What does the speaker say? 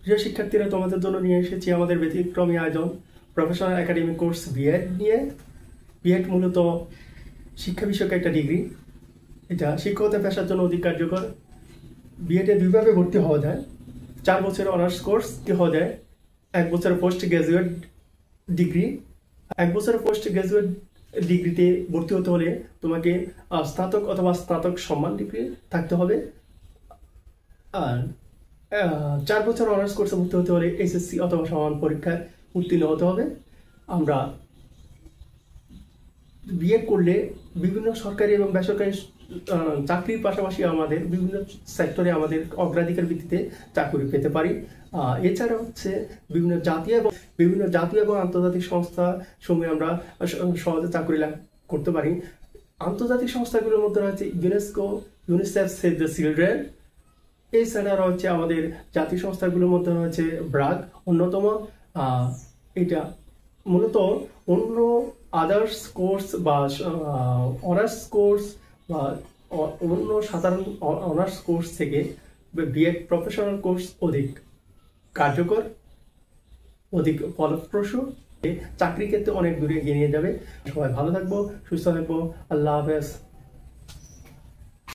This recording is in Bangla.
প্রিয় শিক্ষার্থীরা, তোমাদের জন্য নিয়ে এসেছি আমাদের ব্যতিক্রমী আয়োজন প্রফেশনাল একাডেমিক কোর্স বিএড নিয়ে। বিএড মূলত শিক্ষা বিষয়ক একটা ডিগ্রি। এটা শিক্ষকতা পেশার জন্য অধিক কার্যকর। বিএডে দুইভাবে ভর্তি হওয়া যায়। 4 বছরের অনার্স কোর্স হওয়া যায়, 1 বছরের পোস্ট গ্রাজুয়েট ডিগ্রি। 1 বছরের পোস্ট গ্রাজুয়েট ডিগ্রিতে ভর্তি হতে হলে তোমাকে স্নাতক অথবা স্নাতক সম্মান ডিগ্রি থাকতে হবে। আর 4 বছর অনার্স কোর্সে ভর্তি হতে হলে এসএসসি অথবা সমান পরীক্ষায় উত্তীর্ণ হতে হবে। আমরা বিএড করলে বিভিন্ন সরকারি এবং বেসরকারি চাকরির পাশাপাশি আমাদের বিভিন্ন সেক্টরে আমাদের অগ্রাধিকার ভিত্তিতে চাকরি পেতে পারি। এছাড়া হচ্ছে বিভিন্ন জাতীয় এবং আন্তর্জাতিক সংস্থা সমূহে আমরা সহজে চাকরি লাভ করতে পারি। আন্তর্জাতিক সংস্থাগুলোর মধ্যে রয়েছে UNESCO, UNICEF, save the children. এছাড়া রয়েছে আমাদের জাতীয় সংস্থাগুলোর মধ্যে রয়েছে ব্রাক অন্যতম। এটা মূলত অন্য আদার্স কোর্স বা অনার্স কোর্স বা অন্য সাধারণ অনার্স কোর্স থেকে বিএড প্রফেশনাল কোর্স অধিক কার্যকর, অধিক ফলপ্রসূ, চাকরি ক্ষেত্রে অনেক দূরে এগিয়ে নিয়ে যাবে। সবাই ভালো থাকবো, সুস্থ থাকবো। আল্লাহ হাফেজ।